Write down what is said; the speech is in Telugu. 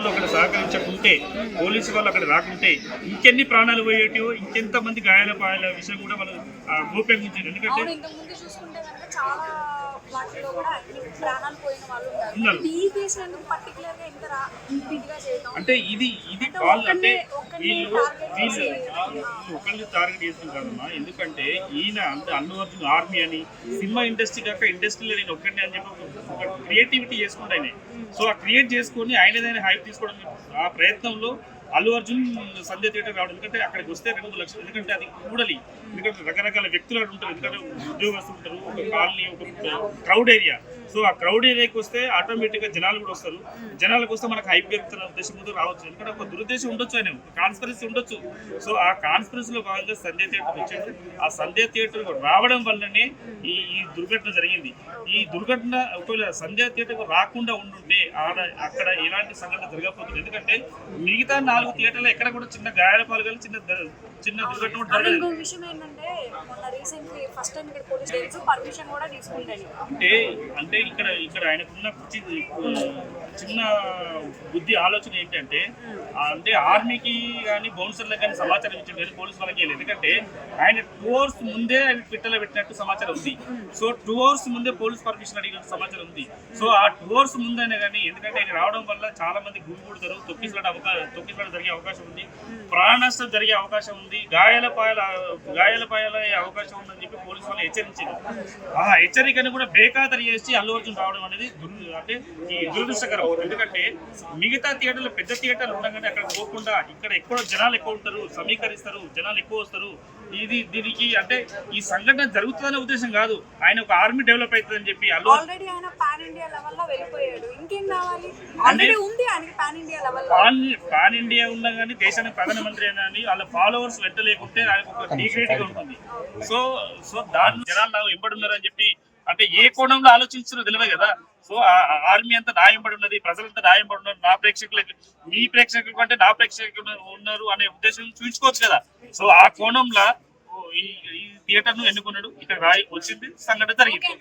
అక్కడ సహకరించకుంటే పోలీసు వాళ్ళు అక్కడ రాకుంటే ఇంకెన్ని ప్రాణాలు పోయేటివో ఇంకెంత మంది గాయాల పాయాల విషయం కూడా వాళ్ళు గోప్యంగా ఉంచారు. ఎందుకంటే చాలా వాటిలో కూడా ప్రాణాలు పోయిన వాళ్ళు ఉన్నారు. ఈ కేసు ఎందుకు పర్టికులర్ గా ఇంత ఇదిగా చేయడం అంటే ఇది వాళ్ళు అంటే వీళ్ళు ఒకరిని టార్గెట్ చేసిన కాదమ్మా. ఎందుకంటే ఈయన అంటే అల్లు అర్జున్ ఆర్మీ అని సినిమా ఇండస్ట్రీ కాక ఇండస్ట్రీలో నేను ఒక్కడిని అని చెప్పి ఒక క్రియేటివిటీ చేసుకుంటాయి. సో ఆ క్రియేట్ చేసుకొని ఆయనదైనా హైప్ తీసుకోవడం ఆ ప్రయత్నంలో అల్లు అర్జున్ సంజయ్ థియేటర్ రావడం. ఎందుకంటే అక్కడికి వస్తే 2 లక్షలు. ఎందుకంటే అది కూడలి. ఎందుకంటే రకరకాల వ్యక్తులు ఉంటారు. ఎందుకంటే ఉద్యోగస్తులు ఉంటారు, ఒక కాలనీ, ఒక క్రౌడ్ ఏరియా. సో ఆ క్రౌడ్ ఏరియాకి వస్తే ఆటోమేటిక్గా జనాలు కూడా వస్తారు. జనాలకు వస్తే మనకు హైప్ పెరుగుతున్న ఉద్దేశంతో రావచ్చు. ఎందుకంటే ఒక దురుద్దేశం ఉండొచ్చు, ఆయన కాన్స్పిరసీ ఉండొచ్చు. సో ఆ కాన్స్పిరసీలో భాగంగా సంజయ్ థియేటర్ వచ్చేది. ఆ సంజయ్ థియేటర్ రావడం వల్లనే ఈ దుర్ఘటన జరిగింది. ఈ దుర్ఘటన ఒకవేళ సంజయ్ థియేటర్ రాకుండా ఉండుంటే అక్కడ ఎలాంటి సంఘటన జరగకపోతుంది. ఎందుకంటే మిగతా 4 థియేటర్లు ఎక్కడ కూడా చిన్న గాయాల పాలు కానీ చిన్న దుర్ఘటన కూడా జరగదు. అంటే ఇక్కడ ఆయనకున్న చిన్న బుద్ధి ఆలోచన ఏంటంటే అంటే ఆర్మీకి కానీ బౌన్సర్లకు కానీ సమాచారం ఇచ్చింది, పోలీసు వాళ్ళకి వెళ్ళి. ఎందుకంటే ఆయన 2 అవర్స్ ముందే ఆయన ట్విట్టర్లో పెట్టినట్టు సమాచారం ఉంది. సో 2 అవర్స్ ముందే పోలీస్ పర్మిషన్ అడిగినట్టు సమాచారం ఉంది. సో ఆ 2 అవర్స్ ముందైనా కానీ, ఎందుకంటే ఆయన రావడం వల్ల చాలా మంది గుమిగూడతారు, తొక్కిసలాట జరిగే అవకాశం ఉంది, ప్రాణ నష్టం జరిగే అవకాశం ఉంది, గాయాల పాయాల అవకాశం ఉందని చెప్పి పోలీసు వాళ్ళు హెచ్చరించారు. ఆ హెచ్చరికను కూడా బేఖాతరు చేసి అల్లు అర్జున్ రావడం అనేది అంటే ఈ దురదృష్టకరం. ఎందుకంటే మిగతా థియేటర్లు పెద్ద థియేటర్లు ఉండగానే అక్కడ పోకుండా ఇక్కడ ఎక్కువ జనాలు ఎక్కువ ఉంటారు, సమీకరిస్తారు, జనాలు ఎక్కువ వస్తారు. దీనికి అంటే ఈ సంఘటన జరుగుతుందనే ఉద్దేశం కాదు, ఆయన ఒక ఆర్మీ డెవలప్ అవుతుందని చెప్పి పాన్ ఇండియా ఉన్నా కానీ దేశానికి ప్రధానమంత్రి అయినా అని వాళ్ళ ఫాలోవర్స్ వెంట లేకుంటే ఆయనకు ఒక డిగ్రేడ్గా ఉంటుంది. సో దాని జనాలు ఎంబడున్నారని చెప్పి అంటే ఏ కోణంలో ఆలోచించారో తెలియదు కదా. సో ఆర్మీ అంతా నాయంబడి ఉన్నది, ప్రజలంతా నాయంబడి ఉన్నారు, నా ప్రేక్షకులకి మీ ప్రేక్షకులు అంటే నా ప్రేక్షకులు ఉన్నారు అనే ఉద్దేశం చూపించుకోవచ్చు కదా. సో ఆ కోణంలో ఈ థియేటర్ ను ఎన్నుకున్నాడు, ఇక్కడ వచ్చింది, సంఘటన జరిగింది.